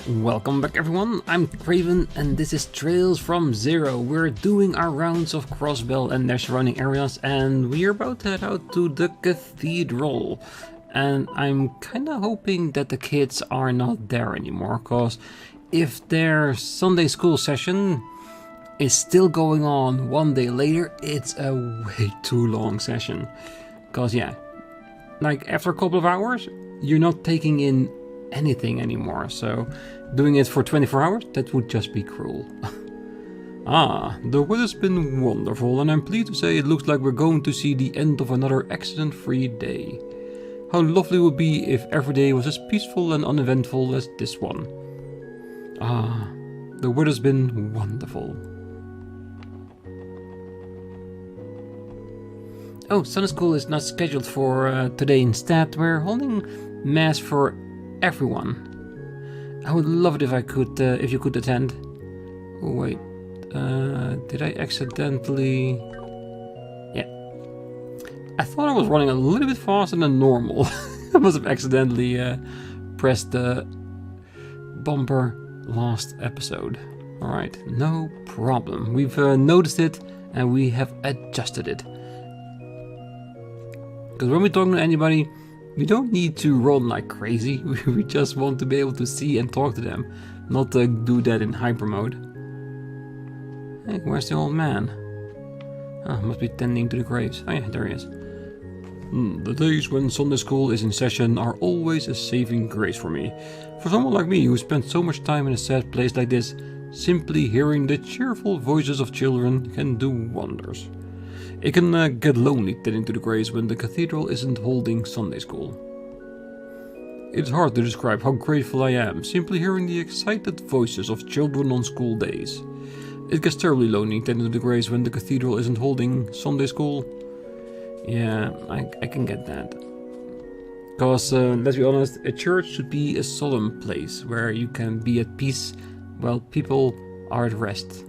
Welcome back everyone, I'm Craven and this is Trails from Zero. We're doing our rounds of Crossbell and their surrounding areas and we're about to head out to the cathedral. And I'm kinda hoping that the kids are not there anymore, cause if their Sunday school session is still going on one day later, it's a way too long session. Cause yeah, like after a couple of hours, you're not taking in anything anymore, so doing it for 24 hours, that would just be cruel. The weather's been wonderful and I'm pleased to say it looks like we're going to see the end of another accident-free day. How lovely it would be if every day was as peaceful and uneventful as this one. The weather's been wonderful. Oh, Sunday school is not scheduled for today. Instead, we're holding mass for everyone. I would love it if I could, if you could attend. Oh, wait, did I accidentally? Yeah, I thought I was running a little bit faster than normal. I must have accidentally pressed the bumper last episode. All right, no problem. We've noticed it and we have adjusted it. Because when we're talking to anybody, we don't need to run like crazy, we just want to be able to see and talk to them, not to do that in hyper mode. Hey, where's the old man? Must be tending to the graves. Oh yeah, there he is. The days when Sunday school is in session are always a saving grace for me. For someone like me who spent so much time in a sad place like this, simply hearing the cheerful voices of children can do wonders. It can get lonely tending to the graves when the cathedral isn't holding Sunday school. It's hard to describe how grateful I am simply hearing the excited voices of children on school days. It gets terribly lonely tending to the graves when the cathedral isn't holding Sunday school. Yeah, I can get that. Because, let's be honest, a church should be a solemn place where you can be at peace while people are at rest.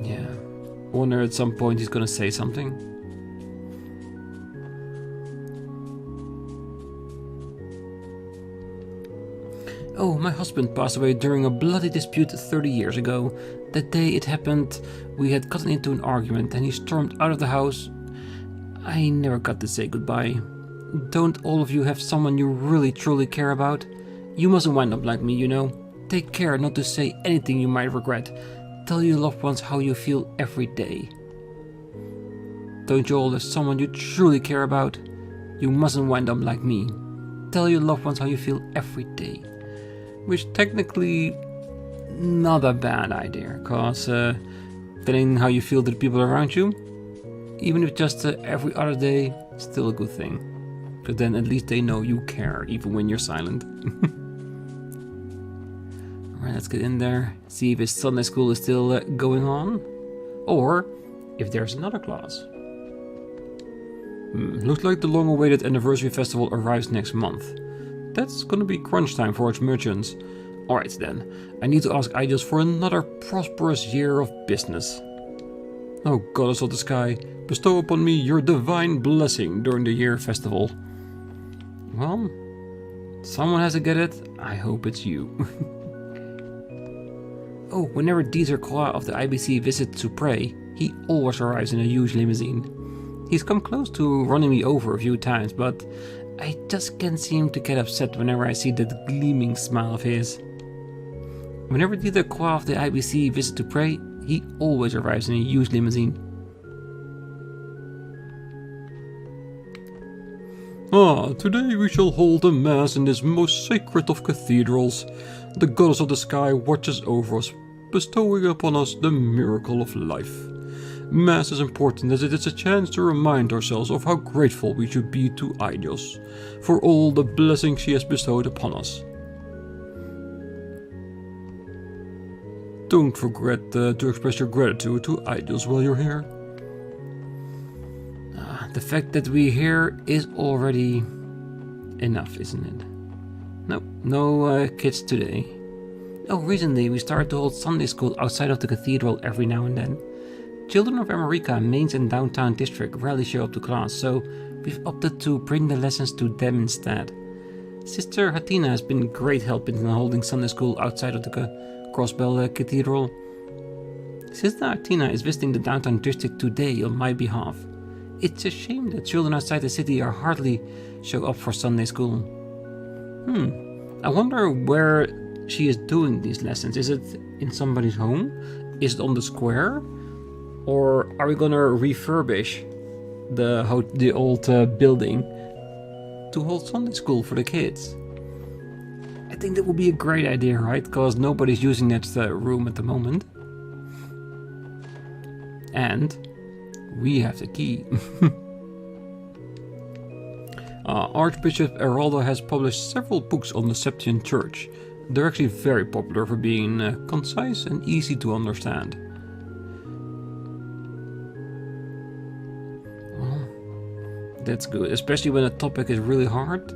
Yeah, I wonder at some point he's gonna say something. Oh, my husband passed away during a bloody dispute 30 years ago. That day it happened, we had gotten into an argument and he stormed out of the house. I never got to say goodbye. Don't all of you have someone you really truly care about? You mustn't wind up like me, you know. Take care not to say anything you might regret. Tell your loved ones how you feel every day. Don't you all have someone you truly care about? You mustn't wind up like me. Tell your loved ones how you feel every day. Which technically not a bad idea, cause telling how you feel to the people around you, even if just every other day, still a good thing. Because then at least they know you care, even when you're silent. Alright, let's get in there, see if his Sunday school is still going on, or if there's another class. Looks like the long-awaited anniversary festival arrives next month. That's gonna be crunch time for its merchants. Alright then, I need to ask Idols for another prosperous year of business. Oh goddess of the sky, bestow upon me your divine blessing during the year festival. Well, someone has to get it, I hope it's you. Oh, whenever Dieter Croix of the IBC visits to pray, he always arrives in a huge limousine. He's come close to running me over a few times, but I just can't seem to get upset whenever I see that gleaming smile of his. Whenever Dieter Croix of the IBC visits to pray, he always arrives in a huge limousine. Today we shall hold a mass in this most sacred of cathedrals. The goddess of the sky watches over us, bestowing upon us the miracle of life. Mass is important as it is a chance to remind ourselves of how grateful we should be to Idios for all the blessings she has bestowed upon us. Don't forget to express your gratitude to Idios while you're here. The fact that we're here is already enough, isn't it? Nope, no kids today. Oh, recently we started to hold Sunday school outside of the cathedral every now and then. Children of America, Mainz and downtown district rarely show up to class, so we've opted to bring the lessons to them instead. Sister Hatina has been great help in holding Sunday school outside of the Crossbell Cathedral. Sister Hatina is visiting the downtown district today on my behalf. It's a shame that children outside the city are hardly show up for Sunday school. I wonder where she is doing these lessons. Is it in somebody's home? Is it on the square? Or are we gonna refurbish the old building to hold Sunday school for the kids? I think that would be a great idea, right? Because nobody's using that room at the moment. And we have the key. Archbishop Eraldo has published several books on the Septian Church. They're actually very popular for being concise and easy to understand. Well, that's good, especially when a topic is really hard.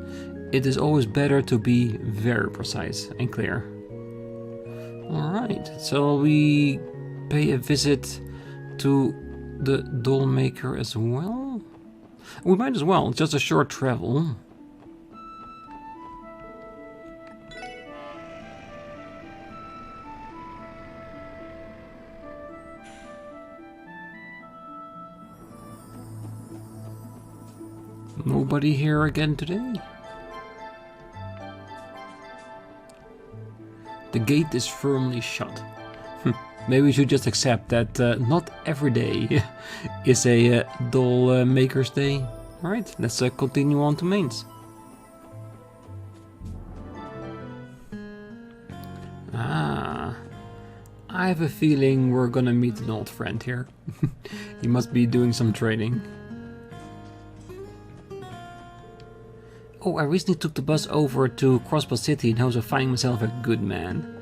It is always better to be very precise and clear. Alright, so we pay a visit to the doll maker as well? We might as well, just a short travel. Nobody here again today? The gate is firmly shut. Maybe we should just accept that not every day is a doll maker's day. Alright, let's continue on to Mainz. I have a feeling we're gonna meet an old friend here. He must be doing some trading. Oh, I recently took the bus over to Crossbell City in hopes of finding myself a good man.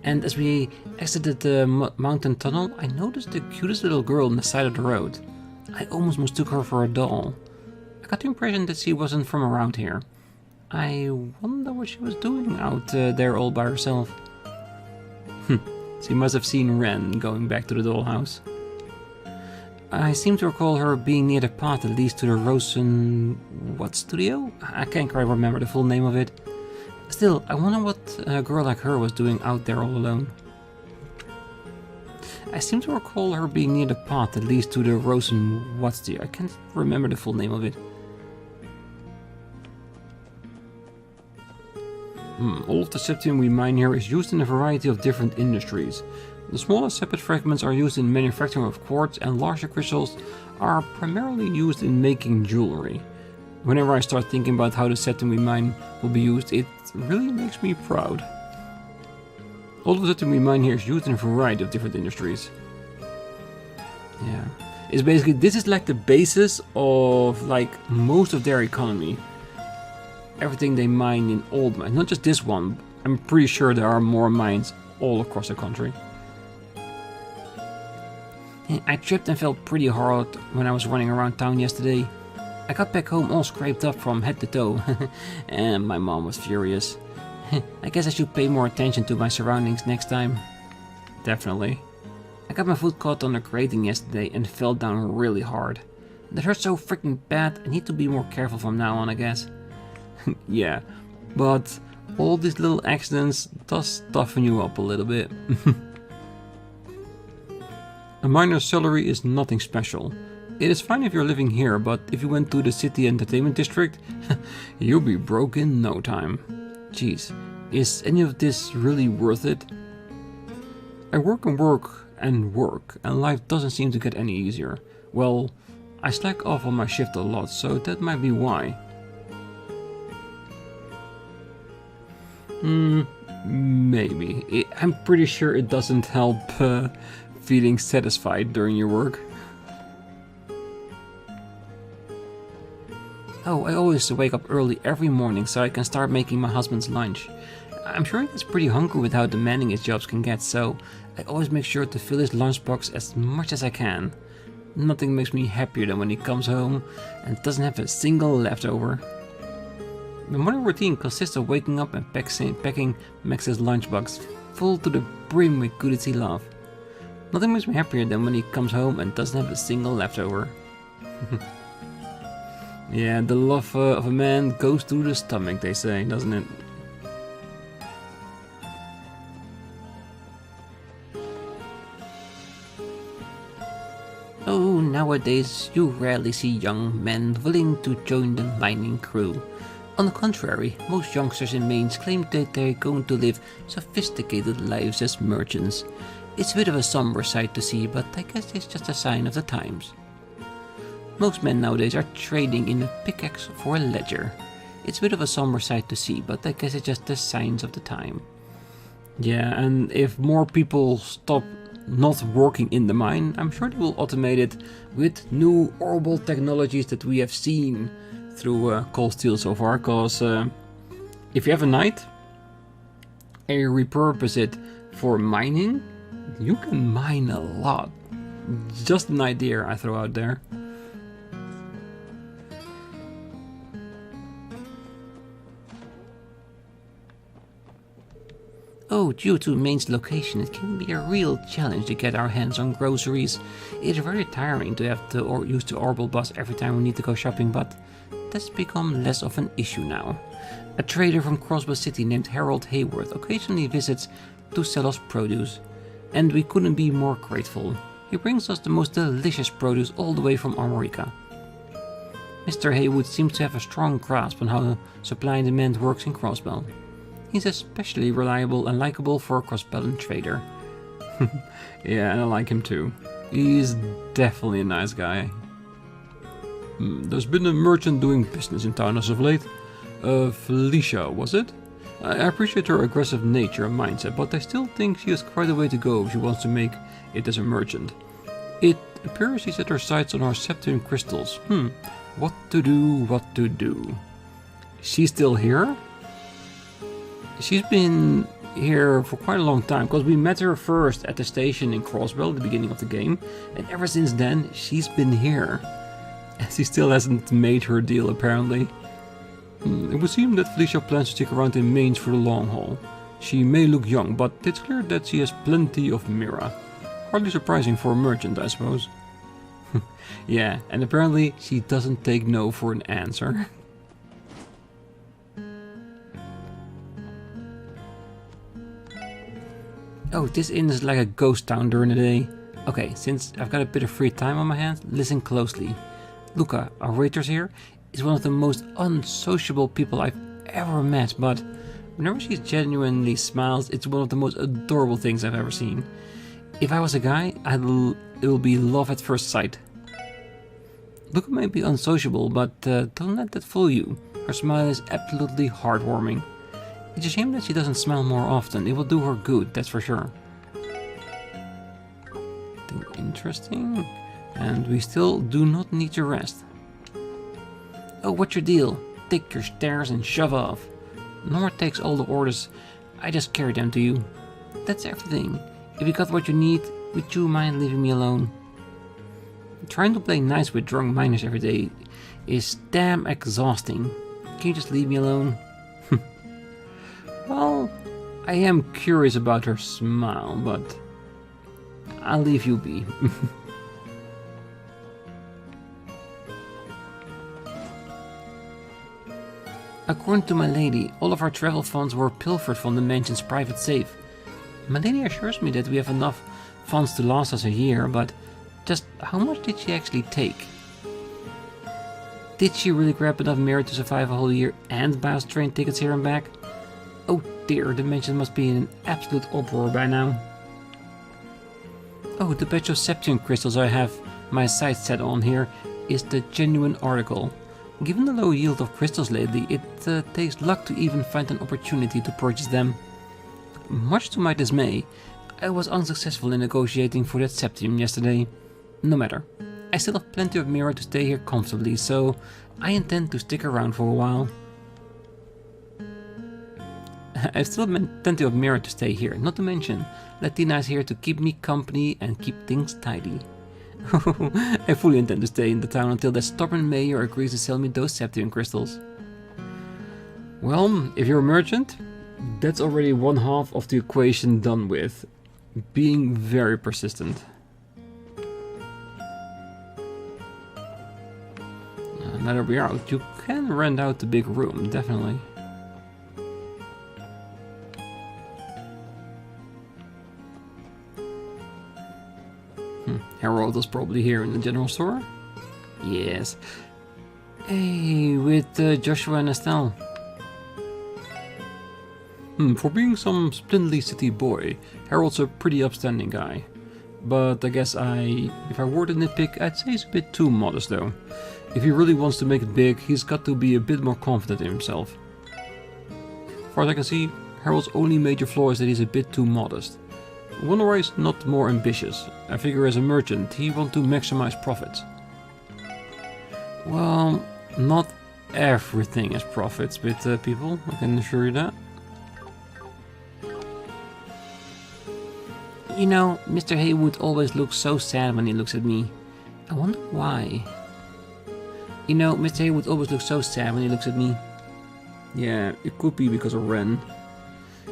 And as we exited the mountain tunnel, I noticed the cutest little girl on the side of the road. I almost mistook her for a doll. I got the impression that she wasn't from around here. I wonder what she was doing out there all by herself. She must have seen Renne going back to the dollhouse. I seem to recall her being near the path that leads to the Rosen... what studio? I can't quite remember the full name of it. Still, I wonder what a girl like her was doing out there all alone. I seem to recall her being near the path that leads to the Rosen... what studio? I can't remember the full name of it. All of the septium we mine here is used in a variety of different industries. The smaller separate fragments are used in manufacturing of quartz, and larger crystals are primarily used in making jewelry. Whenever I start thinking about how the septium we mine will be used, it really makes me proud. All of the septium we mine here is used in a variety of different industries. Yeah, it's basically, this is like the basis of like most of their economy. Everything they mine in old mines, not just this one. I'm pretty sure there are more mines all across the country. I tripped and fell pretty hard when I was running around town yesterday. I got back home all scraped up from head to toe, and my mom was furious. I guess I should pay more attention to my surroundings next time. Definitely. I got my foot caught on a grating yesterday and fell down really hard. That hurt so freaking bad, I need to be more careful from now on, I guess. Yeah, but all these little accidents does toughen you up a little bit. A miner's salary is nothing special. It is fine if you're living here, but if you went to the city entertainment district, you'll be broke in no time. Jeez, is any of this really worth it? I work and work and work, and life doesn't seem to get any easier. Well, I slack off on my shift a lot, so that might be why. Maybe. I'm pretty sure it doesn't help feeling satisfied during your work. Oh, I always wake up early every morning so I can start making my husband's lunch. I'm sure he gets pretty hungry with how demanding his jobs can get, so I always make sure to fill his lunchbox as much as I can. Nothing makes me happier than when he comes home and doesn't have a single leftover. My morning routine consists of waking up and packing Max's lunchbox full to the brim with goodies he loves. Nothing makes me happier than when he comes home and doesn't have a single leftover. Yeah, the love of a man goes through the stomach, they say, doesn't it? Oh, nowadays you rarely see young men willing to join the mining crew. On the contrary, most youngsters in Mainz claim that they're going to live sophisticated lives as merchants. It's a bit of a somber sight to see, but I guess it's just a sign of the times. Most men nowadays are trading in a pickaxe for a ledger. It's a bit of a somber sight to see, but I guess it's just the signs of the time. Yeah, and if more people stop not working in the mine, I'm sure they will automate it with new horrible technologies that we have seen through Cold Steel so far, because if you have a night and you repurpose it for mining, you can mine a lot. Just an idea I throw out there. Oh, due to Mainz's location, it can be a real challenge to get our hands on groceries. It's very tiring to have to use the orbital bus every time we need to go shopping, but that's become less of an issue now. A trader from Crossbell City named Harold Hayworth occasionally visits to sell us produce, and we couldn't be more grateful. He brings us the most delicious produce all the way from Armorica. Mr. Haywood seems to have a strong grasp on how supply and demand works in Crossbell. He's especially reliable and likable for a Crossbellian trader. Yeah, and I like him too. He's definitely a nice guy. There's been a merchant doing business in town as of late. Felicia, was it? I appreciate her aggressive nature and mindset, but I still think she has quite a way to go if she wants to make it as a merchant. It appears she set her sights on our Septium crystals. What to do? She's still here? She's been here for quite a long time, because we met her first at the station in Crossbell at the beginning of the game, and ever since then she's been here. And she still hasn't made her deal, apparently. It would seem that Felicia plans to stick around in Mainz for the long haul. She may look young, but it's clear that she has plenty of mira. Hardly surprising for a merchant, I suppose. Yeah, and apparently she doesn't take no for an answer. Oh, this inn is like a ghost town during the day. Okay, since I've got a bit of free time on my hands, listen closely. Luca, our waiter here, is one of the most unsociable people I've ever met, but whenever she genuinely smiles, it's one of the most adorable things I've ever seen. If I was a guy, it will be love at first sight. Luca may be unsociable, but don't let that fool you. Her smile is absolutely heartwarming. It's a shame that she doesn't smile more often. It will do her good, that's for sure. Interesting. And we still do not need to rest. Oh, what's your deal? Take your stairs and shove off. Norma takes all the orders. I just carry them to you. That's everything. If you got what you need, would you mind leaving me alone? Trying to play nice with drunk miners every day is damn exhausting. Can you just leave me alone? Well, I am curious about her smile, but I'll leave you be. According to my lady, all of our travel funds were pilfered from the mansion's private safe. My lady assures me that we have enough funds to last us a year, but just how much did she actually take? Did she really grab enough merit to survive a whole year and buy us train tickets here and back? Oh dear, the mansion must be in an absolute uproar by now. Oh, the batch of Septium crystals I have my sights set on here is the genuine article. Given the low yield of crystals lately, it takes luck to even find an opportunity to purchase them. Much to my dismay, I was unsuccessful in negotiating for that Septium yesterday. No matter, I still have plenty of mirror to stay here comfortably, so I intend to stick around for a while. I've still plenty of mirror to stay here, not to mention Latina is here to keep me company and keep things tidy. I fully intend to stay in the town until the stubborn mayor agrees to sell me those Septium crystals. Well, if you're a merchant, that's already one half of the equation done with. Being very persistent. now that we're out, you can rent out the big room, definitely. Harold is probably here in the general store. Yes. Hey, with Joshua and Estelle. For being some splendidly city boy, Harold's a pretty upstanding guy. But I guess if I were to nitpick, I'd say he's a bit too modest though. If he really wants to make it big, he's got to be a bit more confident in himself. As far as I can see, Harold's only major flaw is that he's a bit too modest. Wonder not more ambitious. I figure as a merchant, he wants to maximize profits. Well, not everything is profits with people, I can assure you that. You know, Mr. Haywood always looks so sad when he looks at me. I wonder why. You know, Mr. Haywood always looks so sad when he looks at me. Yeah, it could be because of Renne.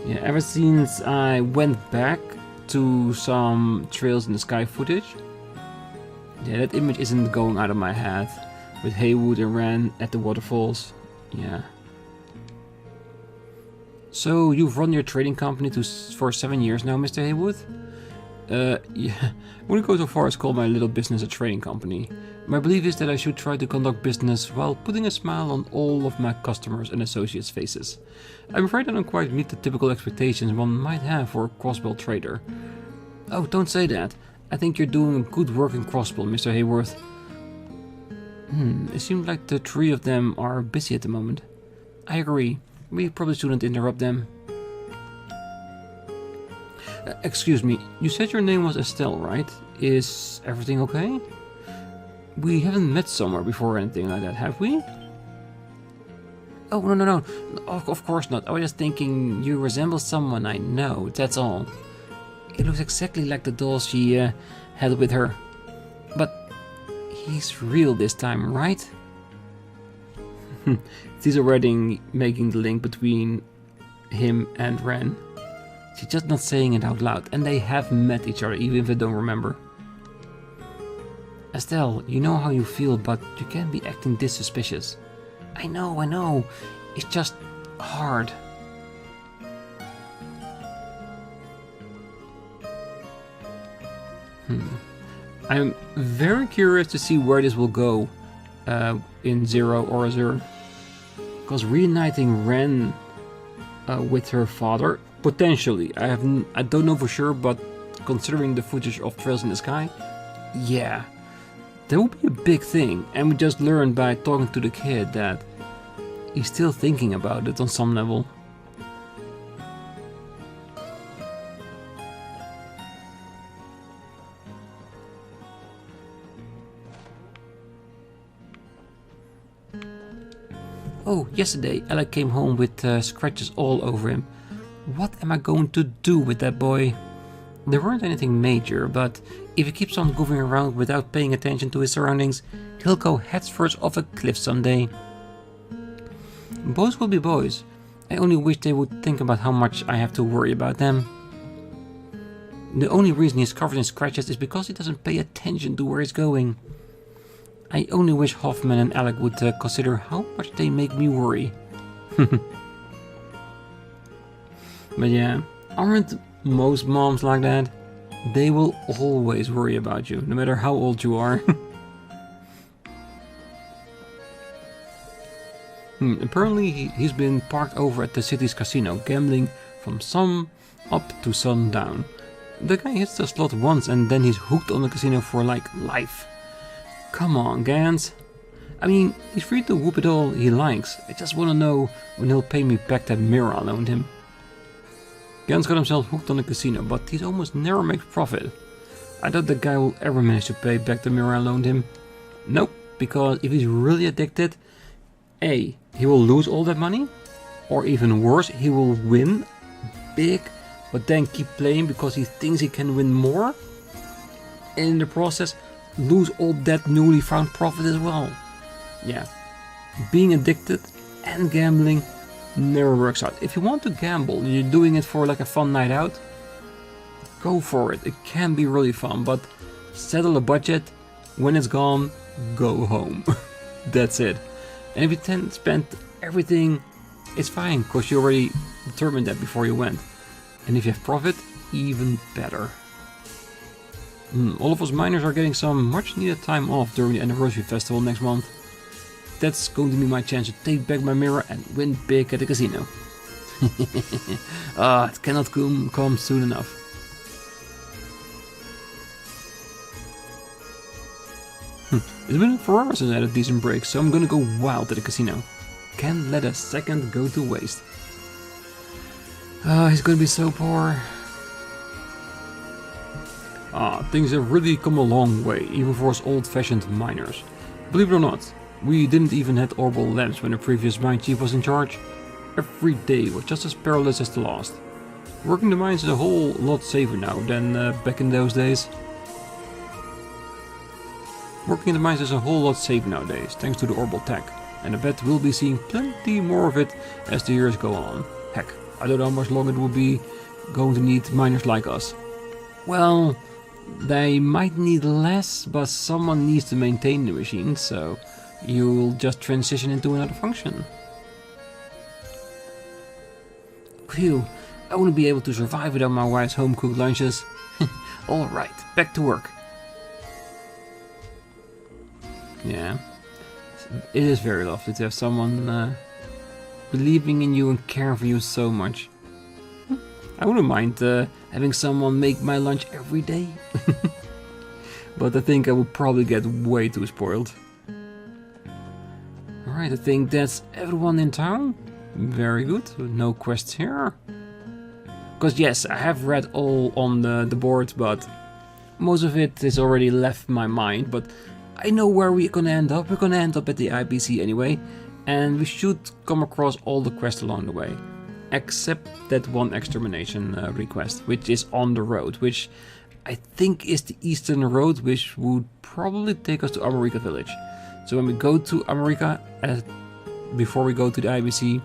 Yeah, ever since I went back to some Trails in the Sky footage. Yeah, that image isn't going out of my head. With Haywood and Renne at the waterfalls. Yeah. So, you've run your trading company for 7 years now, Mr. Haywood? Yeah, I wouldn't go so far as call my little business a trading company. My belief is that I should try to conduct business while putting a smile on all of my customers' and associates' faces. I'm afraid I don't quite meet the typical expectations one might have for a Crossbell trader. Oh, don't say that. I think you're doing good work in Crossbell, Mr. Hayworth. It seems like the three of them are busy at the moment. I agree. We probably shouldn't interrupt them. Excuse me, you said your name was Estelle, right? Is everything okay? We haven't met somewhere before or anything like that, have we? Oh, no. Of course not. I was just thinking you resemble someone I know, that's all. It looks exactly like the doll she had with her. But he's real this time, right? She's already making the link between him and Renne. She's just not saying it out loud, and they have met each other, even if they don't remember. Estelle, you know how you feel, but you can't be acting this suspicious. I know. It's just hard. I'm very curious to see where this will go in Zero or Azure. Because reuniting Renne with her father, potentially. I don't know for sure, but considering the footage of Trails in the Sky, yeah. That would be a big thing, and we just learned by talking to the kid that he's still thinking about it on some level. Oh, yesterday Alec came home with scratches all over him. What am I going to do with that boy? There weren't anything major, but if he keeps on goofing around without paying attention to his surroundings, he'll go headfirst off a cliff someday. Boys will be boys. I only wish they would think about how much I have to worry about them. The only reason he's covered in scratches is because he doesn't pay attention to where he's going. I only wish Hoffman and Alec would consider how much they make me worry. But yeah, aren't most moms like that? They will always worry about you, no matter how old you are. Apparently he's been parked over at the city's casino, gambling from sun up to sundown. The guy hits the slot once and then he's hooked on the casino for like life. Come on, Gans. I mean, he's free to whoop it all he likes. I just want to know when he'll pay me back that mirror I loaned him. Gans got himself hooked on the casino, but he almost never makes profit. I doubt the guy will ever manage to pay back the mirror I loaned him. Nope, because if he's really addicted, A, he will lose all that money, or even worse, he will win big, but then keep playing because he thinks he can win more, and in the process lose all that newly found profit as well. Yeah, being addicted and gambling never works out. If you want to gamble and you're doing it for like a fun night out, go for it. It can be really fun, but settle a budget. When it's gone, go home. That's it. And if you spend everything, it's fine, because you already determined that before you went. And if you have profit, even better. All of us miners are getting some much needed time off during the anniversary festival next month. That's going to be my chance to take back my mirror and win big at the casino. It cannot come soon enough. It's been 4 hours since I had a decent break, so I'm gonna go wild at the casino. Can't let a second go to waste. He's gonna be so poor. Things have really come a long way, even for us old-fashioned miners. Believe it or not, we didn't even have orbital lamps when the previous mine chief was in charge. Every day was just as perilous as the last. Working the mines is a whole lot safer now than back in those days. Working in the mines is a whole lot safer nowadays, thanks to the orbital tech. And I bet we'll be seeing plenty more of it as the years go on. Heck, I don't know how much longer it will be going to need miners like us. Well, they might need less, but someone needs to maintain the machine, so you'll just transition into another function. Phew, I wouldn't be able to survive without my wife's home-cooked lunches. Alright, back to work. Yeah, it is very lovely to have someone believing in you and caring for you so much. I wouldn't mind having someone make my lunch every day. But I think I would probably get way too spoiled. Alright, I think that's everyone in town. Very good, no quests here. Because yes, I have read all on the board, but most of it has already left my mind. But I know where we're gonna end up. We're gonna end up at the IBC anyway. And we should come across all the quests along the way. Except that one extermination request, which is on the road, which I think is the eastern road, which would probably take us to America Village. So when we go to America, before we go to the IBC,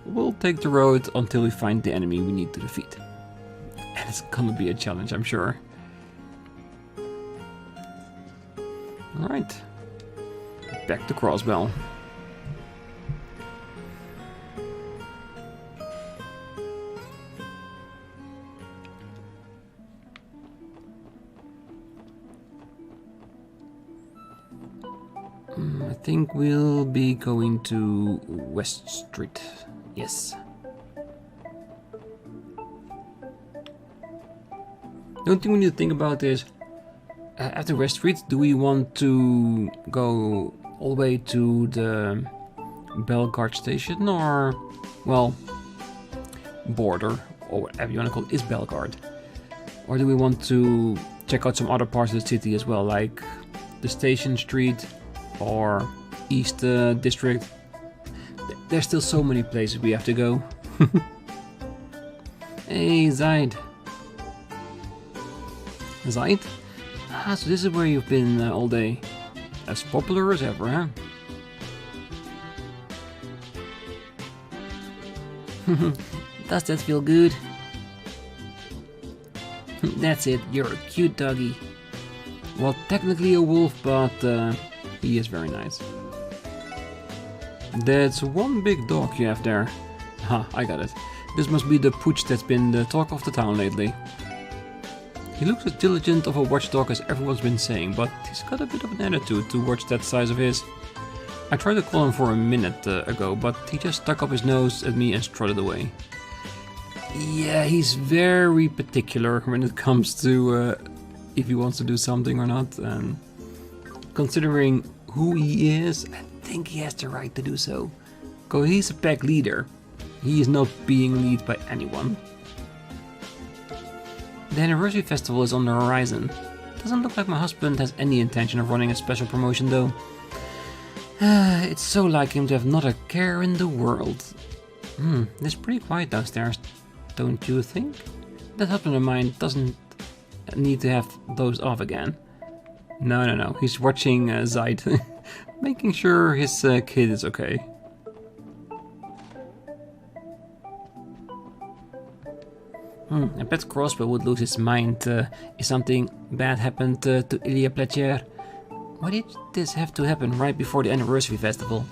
we'll take the road until we find the enemy we need to defeat. And it's gonna be a challenge, I'm sure. Alright, back to Crossbell. I think we'll be going to West Street. Yes. The only thing we need to think about is, after West Street, do we want to go all the way to the Bellegarde station, or, well, border, or whatever you want to call it, is Bellegarde? Or do we want to check out some other parts of the city as well, like the Station Street or East District? There's still so many places we have to go. Hey, Zaid. Zaid? Ah, so this is where you've been all day. As popular as ever, huh? Does that feel good? That's it, you're a cute doggy. Well, technically a wolf, but he is very nice. That's one big dog you have there. Ha, I got it. This must be the pooch that's been the talk of the town lately. He looks as diligent of a watchdog as everyone's been saying, but he's got a bit of an attitude towards that size of his. I tried to call him for a minute ago, but he just stuck up his nose at me and strutted away. Yeah, he's very particular when it comes to if he wants to do something or not, and considering who he is, I think he has the right to do so. Because he's a pack leader. He is not being led by anyone. The anniversary festival is on the horizon. Doesn't look like my husband has any intention of running a special promotion though. It's so like him to have not a care in the world. It's pretty quiet downstairs, don't you think? That husband of mine doesn't need to have those off again. No. He's watching Zaid, making sure his kid is okay. I bet Crossbell would lose his mind if something bad happened to Ilya Pletcher. Why did this have to happen right before the anniversary festival?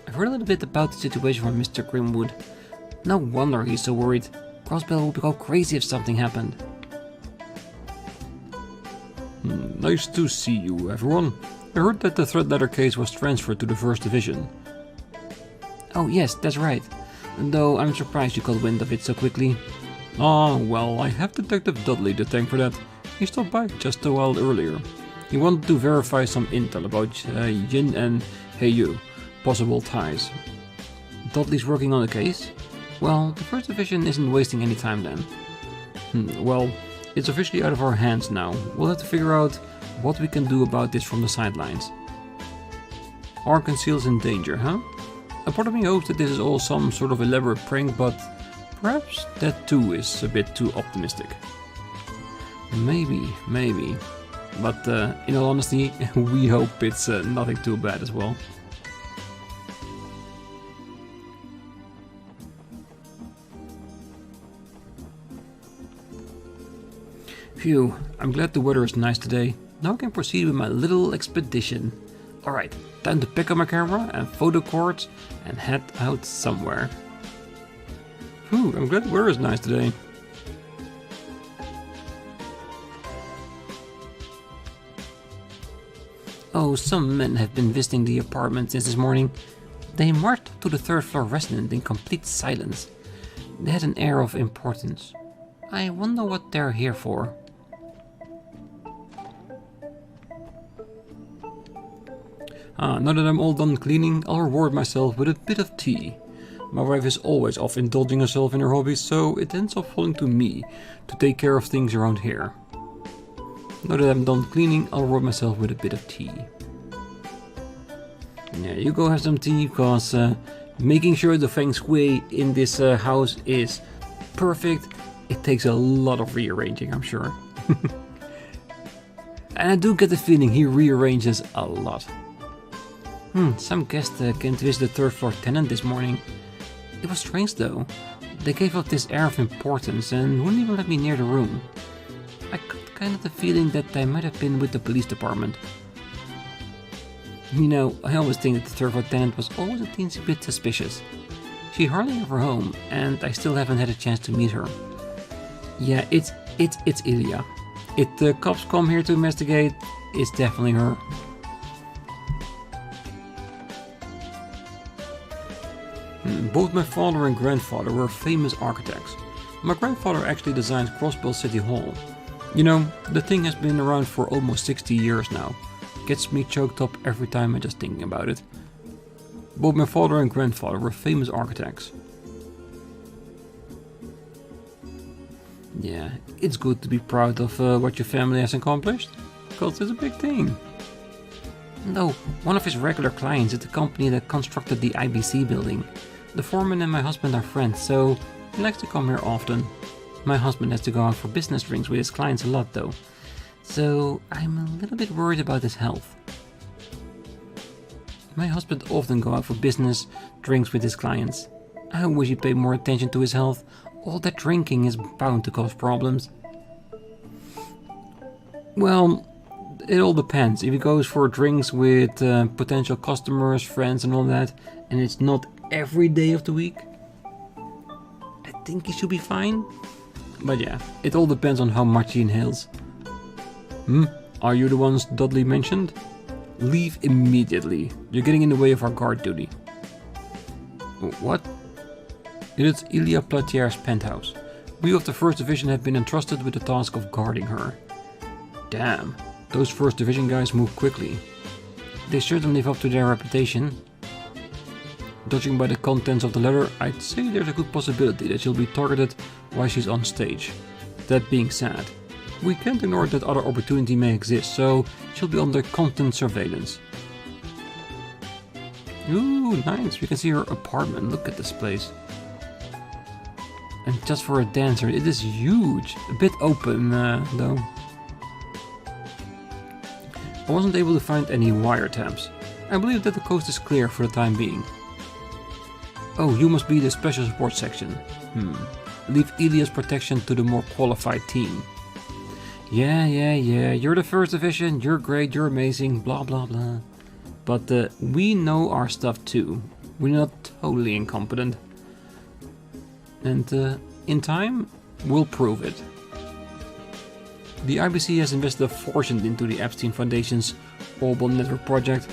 I've heard a little bit about the situation from Mr. Grimwood. No wonder he's so worried. Crossbell would go crazy if something happened. Nice to see you, everyone. I heard that the threat letter case was transferred to the 1st Division. Oh yes, that's right. Though I'm surprised you got wind of it so quickly. Ah, well, I have Detective Dudley to thank for that. He stopped by just a while earlier. He wanted to verify some intel about Yin and Heiyu, possible ties. Dudley's working on the case? Well, the 1st Division isn't wasting any time then. Well, it's officially out of our hands now. We'll have to figure out what we can do about this from the sidelines. Arkansas's in danger, huh? A part of me hopes that this is all some sort of elaborate prank, but perhaps that too is a bit too optimistic. Maybe. But in all honesty, we hope it's nothing too bad as well. Phew, I'm glad the weather is nice today. Now I can proceed with my little expedition. Alright, time to pick up my camera and photo cords and head out somewhere. Phew, I'm glad the weather is nice today. Oh, some men have been visiting the apartment since this morning. They marched to the 3rd floor resident in complete silence. They had an air of importance. I wonder what they're here for. Now that I'm all done cleaning, I'll reward myself with a bit of tea. My wife is always off indulging herself in her hobbies, so it ends up falling to me to take care of things around here. Now that I'm done cleaning, I'll reward myself with a bit of tea. Yeah, you go have some tea, because making sure the feng shui in this house is perfect, it takes a lot of rearranging, I'm sure. And I do get the feeling he rearranges a lot. Some guest came to visit the 3rd floor tenant this morning. It was strange though. They gave off this air of importance and wouldn't even let me near the room. I got kind of the feeling that they might have been with the police department. You know, I always think that the 3rd floor tenant was always a teensy bit suspicious. She hardly ever home, and I still haven't had a chance to meet her. Yeah, it's Ilya. If the cops come here to investigate, it's definitely her. Both my father and grandfather were famous architects. My grandfather actually designed Crossbell City Hall. You know, the thing has been around for almost 60 years now. Gets me choked up every time I'm just thinking about it. Both my father and grandfather were famous architects. Yeah, it's good to be proud of what your family has accomplished, because it's a big thing. No, one of his regular clients is the company that constructed the IBC building. The foreman and my husband are friends, so he likes to come here often. My husband has to go out for business drinks with his clients a lot though, so I'm a little bit worried about his health. My husband often goes out for business drinks with his clients. I wish he paid more attention to his health. All that drinking is bound to cause problems. Well, it all depends. If he goes for drinks with potential customers, friends and all that, and it's not every day of the week, I think he should be fine. But yeah, it all depends on how much he inhales. Are you the ones Dudley mentioned? Leave immediately. You're getting in the way of our guard duty. What? It is Ilya Platier's penthouse. We of the 1st Division have been entrusted with the task of guarding her. Damn, those 1st Division guys move quickly. They certainly live up to their reputation. Judging by the contents of the letter, I'd say there's a good possibility that she'll be targeted while she's on stage. That being said, we can't ignore that other opportunity may exist, so she'll be under constant surveillance. Ooh, nice. We can see her apartment. Look at this place. And just for a dancer, it is huge. A bit open, though. I wasn't able to find any wiretaps. I believe that the coast is clear for the time being. Oh, you must be the special support section. Leave Ilya's protection to the more qualified team. Yeah, you're the first division, you're great, you're amazing, blah blah blah. But we know our stuff too. We're not totally incompetent. And in time, we'll prove it. The IBC has invested a fortune into the Epstein Foundation's Orbital Network project.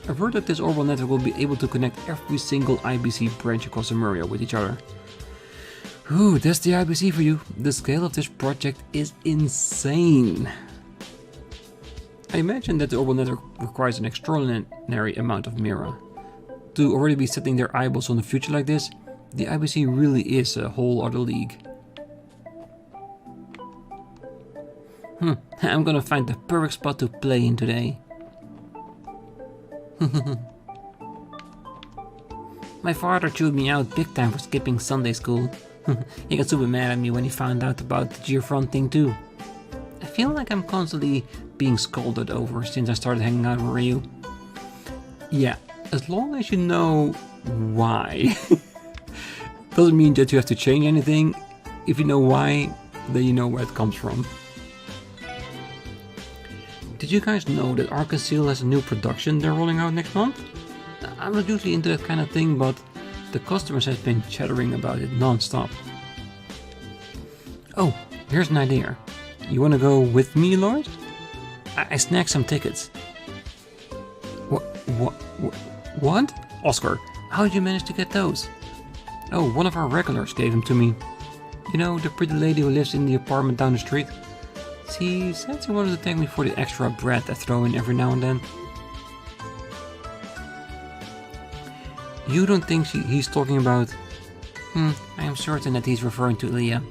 I've heard that this Orbital Network will be able to connect every single IBC branch across America with each other. Ooh, that's the IBC for you. The scale of this project is insane. I imagine that the Orbital Network requires an extraordinary amount of Mira. To already be setting their eyeballs on the future like this, the IBC really is a whole other league. I'm gonna find the perfect spot to play in today. My father chewed me out big time for skipping Sunday school. He got super mad at me when he found out about the Geofront thing too. I feel like I'm constantly being scolded over since I started hanging out with Ryu. Yeah, as long as you know why. Doesn't mean that you have to change anything. If you know why, then you know where it comes from. Did you guys know that Arkham Seal has a new production they're rolling out next month? I'm not usually into that kind of thing, but the customers have been chattering about it non-stop. Oh, here's an idea. You wanna go with me, Lloyd? I snagged some tickets. What? Oscar, how did you manage to get those? Oh, one of our regulars gave them to me. You know, the pretty lady who lives in the apartment down the street? She said she wanted to thank me for the extra bread I throw in every now and then. You don't think he's talking about... I am certain that he's referring to Leah.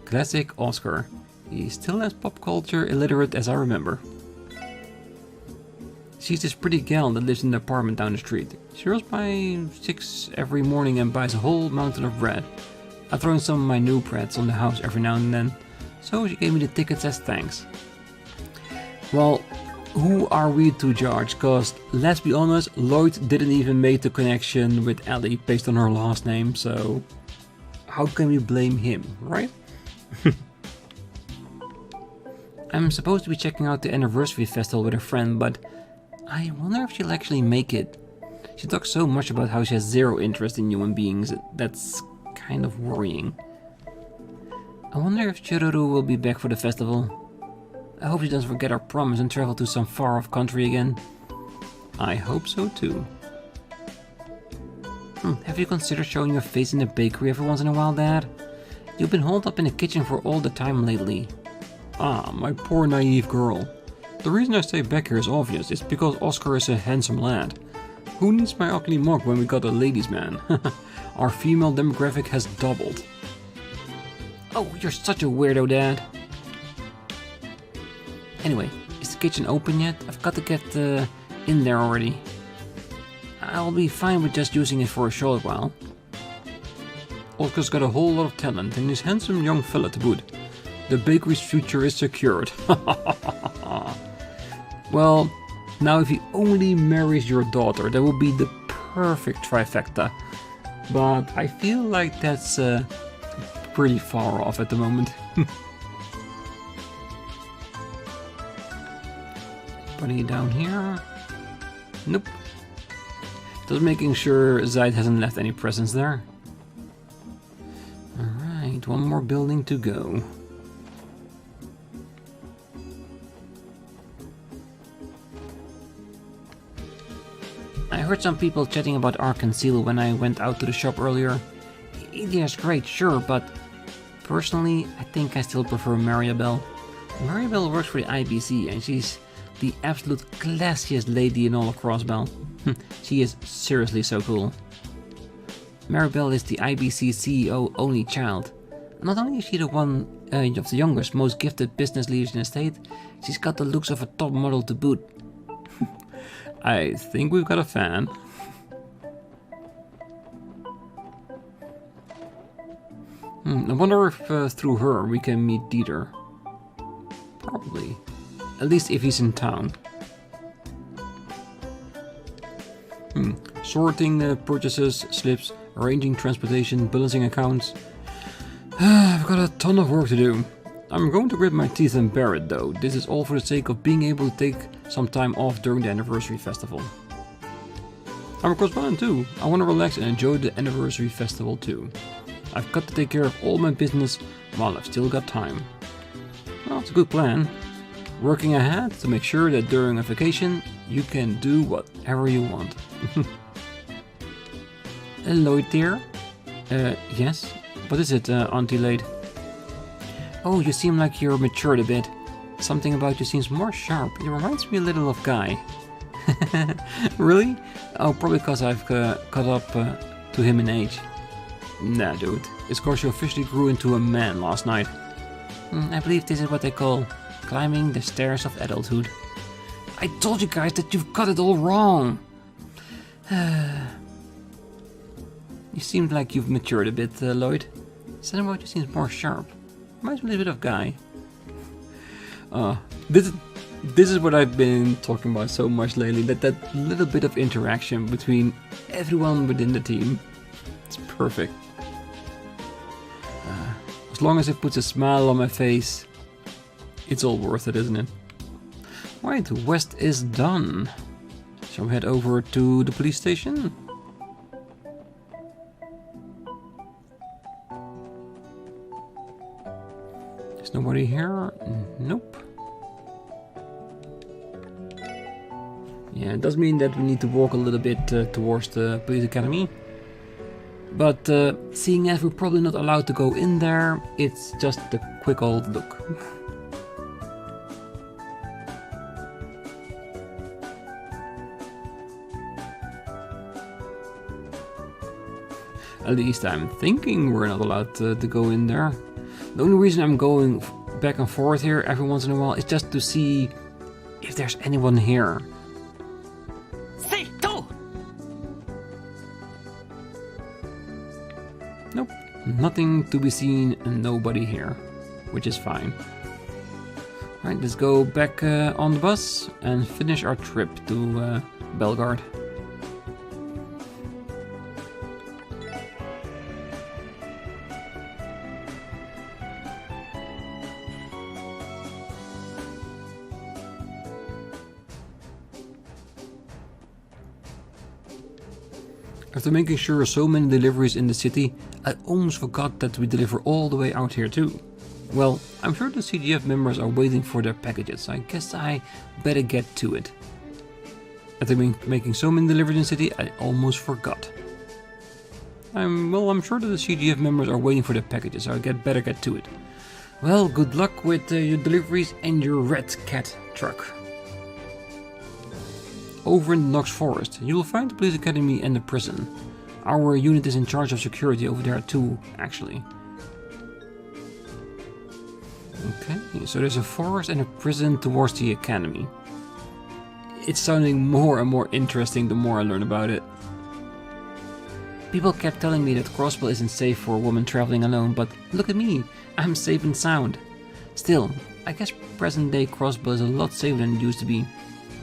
Classic Oscar. He's still as pop culture illiterate as I remember. She's this pretty gal that lives in the apartment down the street. She rolls by 6 every morning and buys a whole mountain of bread. I throw in some of my new breads on the house every now and then, so she gave me the tickets as thanks. Well, who are we to judge? Cause let's be honest, Lloyd didn't even make the connection with Ellie based on her last name, so how can we blame him, right? I'm supposed to be checking out the anniversary festival with a friend, but I wonder if she'll actually make it. She talks so much about how she has zero interest in human beings, that's kind of worrying. I wonder if Chiruru will be back for the festival. I hope she doesn't forget our promise and travel to some far-off country again. I hope so too. Have you considered showing your face in the bakery every once in a while, Dad? You've been holed up in the kitchen for all the time lately. Ah, my poor naive girl. The reason I stay back here is obvious. It's because Oscar is a handsome lad. Who needs my ugly mug when we got a ladies' man? Our female demographic has doubled. Oh, you're such a weirdo, Dad. Anyway, is the kitchen open yet? I've got to get in there already. I'll be fine with just using it for a short while. Oscar's got a whole lot of talent and he's a handsome young fella to boot. The bakery's future is secured. Well, now if he only marries your daughter, that would be the perfect trifecta. But I feel like that's pretty far off at the moment. Anybody down here? Nope. Just making sure Zaid hasn't left any presents there. Alright, one more building to go. I heard some people chatting about Arkham Seal when I went out to the shop earlier. Idea's great, sure, but personally, I think I still prefer Maribel. Maribel works for the IBC and she's the absolute classiest lady in all of Crossbell. She is seriously so cool. Maribel is the IBC CEO only child. Not only is she the one of the youngest, most gifted business leaders in the state, she's got the looks of a top model to boot. I think we've got a fan. I wonder if through her we can meet Dieter. Probably. At least if he's in town. Sorting purchases, slips, arranging transportation, balancing accounts. I've got a ton of work to do. I'm going to grit my teeth and bear it though. This is all for the sake of being able to take some time off during the anniversary festival. I'm a correspondent too. I want to relax and enjoy the anniversary festival too. I've got to take care of all my business while I've still got time. Well, it's a good plan. Working ahead to make sure that during a vacation you can do whatever you want. Lloyd dear? Yes? What is it, Auntie Lloyd? Oh, you seem like you're matured a bit. Something about you seems more sharp. It reminds me a little of Guy. Really? Oh, probably because I've caught up to him in age. Nah, dude. It's because you officially grew into a man last night. I believe this is what they call climbing the stairs of adulthood. I told you guys that you've got it all wrong. You seem like you've matured a bit, Lloyd. Something about you seems more sharp. Reminds me a little bit of Guy. This is what I've been talking about so much lately. That little bit of interaction between everyone within the team. It's perfect. As long as it puts a smile on my face, it's all worth it, isn't it? Right, west is done. Shall we head over to the police station? There's nobody here? Nope. Yeah, it does mean that we need to walk a little bit towards the police academy. But seeing as we're probably not allowed to go in there, it's just a quick old look. At least I'm thinking we're not allowed to go in there. The only reason I'm going back and forth here every once in a while is just to see if there's anyone here. Nope, nothing to be seen and nobody here, which is fine. Right, let's go back on the bus and finish our trip to Belgard. After making sure so many deliveries in the city, I almost forgot that we deliver all the way out here too. Well, I'm sure the CGF members are waiting for their packages, so I guess I better get to it. After making so many deliveries in the city, I almost forgot. I'm sure that the CGF members are waiting for their packages, so I better get to it. Well, good luck with your deliveries and your red cat truck. Over in the Nox Forest, you will find the police academy and the prison. Our unit is in charge of security over there too, actually. Okay, so there's a forest and a prison towards the academy. It's sounding more and more interesting the more I learn about it. People kept telling me that Crossbell isn't safe for a woman traveling alone, but look at me, I'm safe and sound. Still, I guess present day Crossbell is a lot safer than it used to be.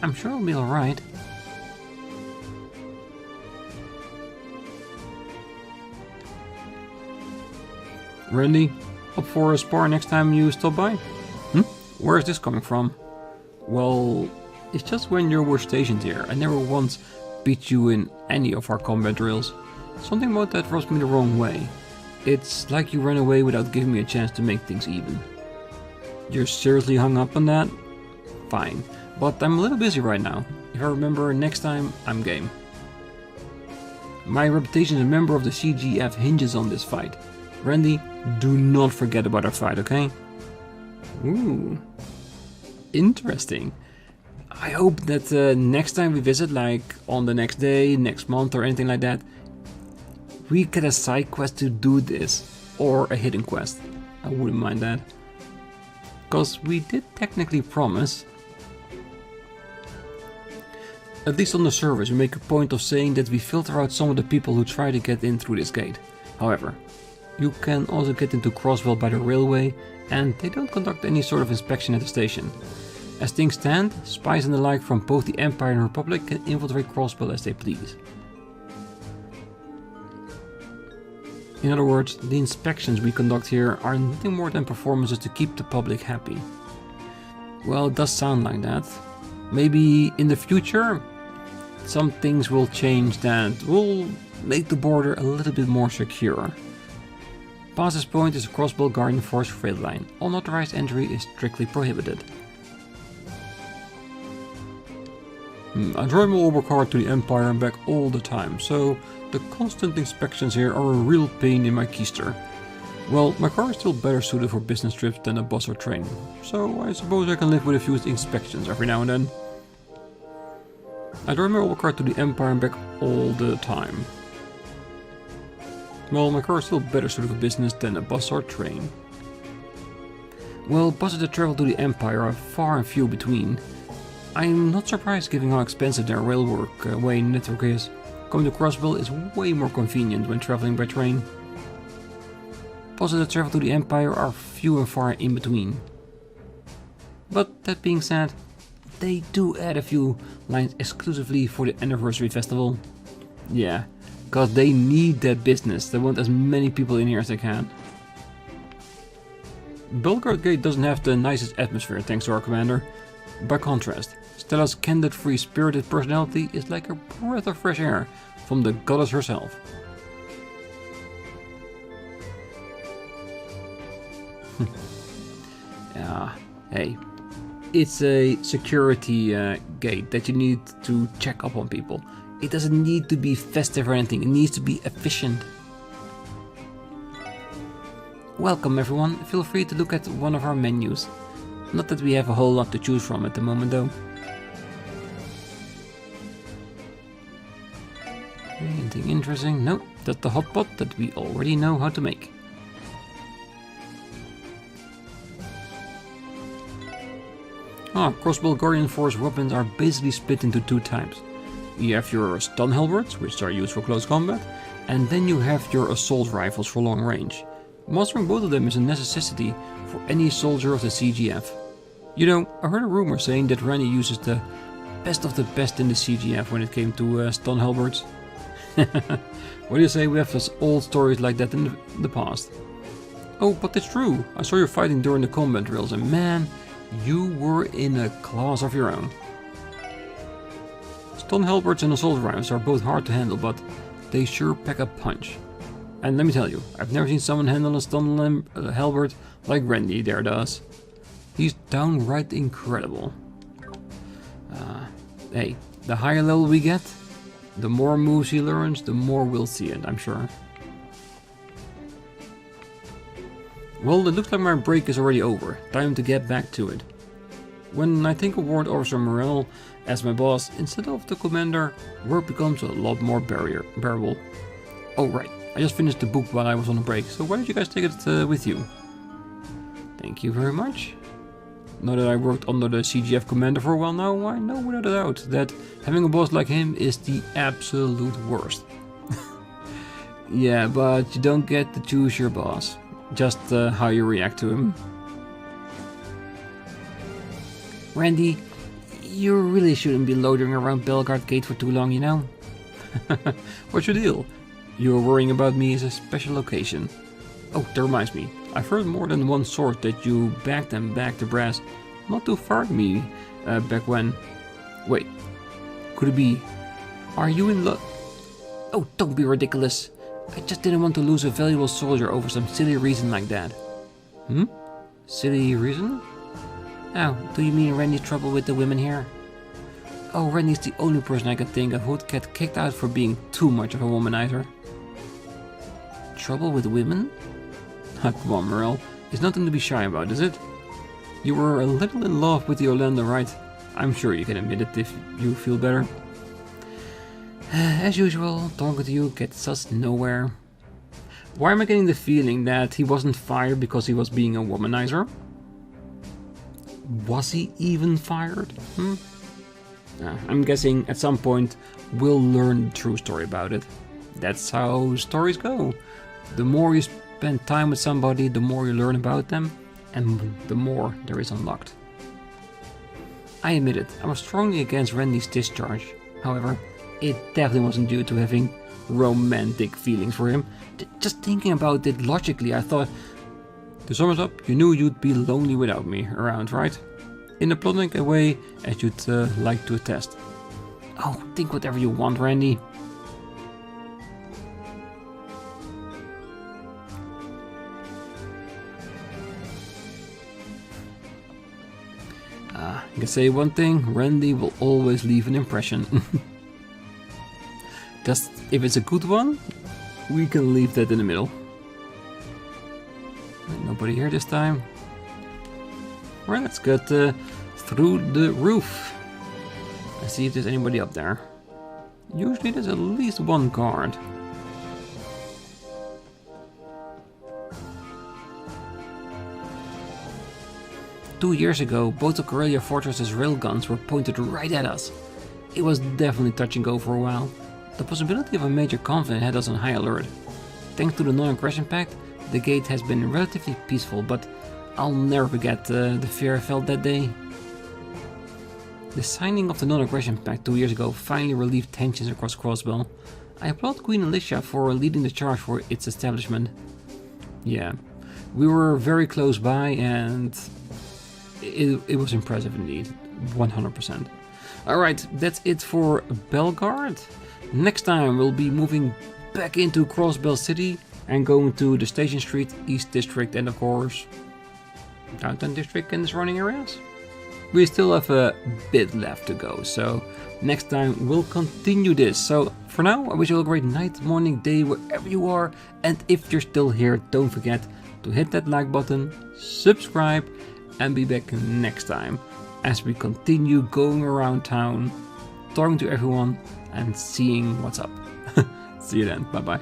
I'm sure I'll be alright. Randy, up for a spar next time you stop by? Where is this coming from? Well, it's just when you were stationed here. I never once beat you in any of our combat drills. Something about that rubs me the wrong way. It's like you ran away without giving me a chance to make things even. You're seriously hung up on that? Fine, but I'm a little busy right now. If I remember next time, I'm game. My reputation as a member of the CGF hinges on this fight. Randy, do not forget about our fight, okay? Ooh, interesting. I hope that next time we visit, like on the next day, next month or anything like that, we get a side quest to do this, or a hidden quest. I wouldn't mind that. Because we did technically promise. At least on the servers, we make a point of saying that we filter out some of the people who try to get in through this gate. However, you can also get into Crossbell by the railway, and they don't conduct any sort of inspection at the station. As things stand, spies and the like from both the Empire and Republic can infiltrate Crossbell as they please. In other words, the inspections we conduct here are nothing more than performances to keep the public happy. Well, it does sound like that. Maybe in the future, some things will change that will make the border a little bit more secure. Past this point is a Crossbell Guardian Force rail line. Unauthorized entry is strictly prohibited. I drive my Uber car to the Empire and back all the time, so the constant inspections here are a real pain in my keister. Well, my car is still better suited for business trips than a bus or train, so I suppose I can live with a few inspections every now and then. I drive my Uber car to the Empire and back all the time. Well, my car is still better suited for business than a bus or train. Well, buses that travel to the Empire are far and few between. I'm not surprised given how expensive their railway network is. Coming to Crossbell is way more convenient when traveling by train. Buses that travel to the Empire are few and far in between. But that being said, they do add a few lines exclusively for the anniversary festival. Yeah, cause they need that business. They want as many people in here as they can. Belgrade Gate doesn't have the nicest atmosphere thanks to our commander. By contrast, Stella's candid, free-spirited personality is like a breath of fresh air from the goddess herself. Hey, it's a security gate that you need to check up on people. It doesn't need to be festive or anything, it needs to be efficient. Welcome everyone, feel free to look at one of our menus. Not that we have a whole lot to choose from at the moment though. Anything interesting? Nope, that's the hot pot that we already know how to make. Crossbell Guardian Force weapons are basically split into two types. You have your stun halberds, which are used for close combat, and then you have your assault rifles for long range. Mastering both of them is a necessity for any soldier of the CGF. You know, I heard a rumor saying that Renne uses the best of the best in the CGF when it came to stun halberds. What do you say we have those old stories like that in the past? Oh, but it's true. I saw you fighting during the combat drills and man, you were in a class of your own. Stun halberds and assault rifles are both hard to handle, but they sure pack a punch. And let me tell you, I've never seen someone handle a stun halberd like Renne there does. He's downright incredible. Hey, the higher level we get, the more moves he learns, the more we'll see it, I'm sure. Well, it looks like my break is already over. Time to get back to it. When I think of Warrant Officer Morel as my boss, instead of the commander, work becomes a lot more bearable. Oh right, I just finished the book while I was on a break, so why don't you guys take it with you? Thank you very much. Now that I worked under the CGF commander for a while now, I know without a doubt that having a boss like him is the absolute worst. Yeah, but you don't get to choose your boss. Just how you react to him. Randy, you really shouldn't be loitering around Belgrade Gate for too long, you know? What's your deal? You're worrying about me as a special occasion. Oh, that reminds me. I've heard more than one source that you backed them back to brass not too far from me back when... Wait, could it be... Are you in love? Oh, don't be ridiculous. I just didn't want to lose a valuable soldier over some silly reason like that. Hmm? Silly reason? Oh, do you mean Renne's trouble with the women here? Oh, Renne's the only person I can think of who'd get kicked out for being too much of a womanizer. Trouble with women? Ah, come on, Morel. It's nothing to be shy about, is it? You were a little in love with Yolanda, right? I'm sure you can admit it if you feel better. As usual, talking to you gets us nowhere. Why am I getting the feeling that he wasn't fired because he was being a womanizer? Was he even fired? I'm guessing at some point we'll learn the true story about it. That's how stories go. The more you spend time with somebody, the more you learn about them, and the more there is unlocked. I admit it, I was strongly against Renne's discharge. However, it definitely wasn't due to having romantic feelings for him. Just thinking about it logically, I thought, to sum it up, you knew you'd be lonely without me around, right? In a platonic way, as you'd like to attest. Oh, think whatever you want, Randy. I can say one thing, Randy will always leave an impression. Just if it's a good one, we can leave that in the middle. Nobody here this time. Alright, let's get through the roof. Let's see if there's anybody up there. Usually there's at least one guard. Two years ago, both of Karelia Fortress's railguns were pointed right at us. It was definitely touch and go for a while. The possibility of a major conflict had us on high alert. Thanks to the non-aggression pact, the gate has been relatively peaceful, but I'll never forget the fear I felt that day. The signing of the non-aggression pact 2 years ago finally relieved tensions across Crossbell. I applaud Queen Alicia for leading the charge for its establishment. Yeah, we were very close by and it was impressive indeed, 100%. Alright, that's it for Bellegarde. Next time we'll be moving back into Crossbell City and going to the Station Street, East District and of course Downtown District and the surrounding areas. We still have a bit left to go, so next time we'll continue this. So for now, I wish you all a great night, morning, day, wherever you are. And if you're still here, don't forget to hit that like button, subscribe, and be back next time as we continue going around town, talking to everyone and seeing what's up. See you then. Bye bye.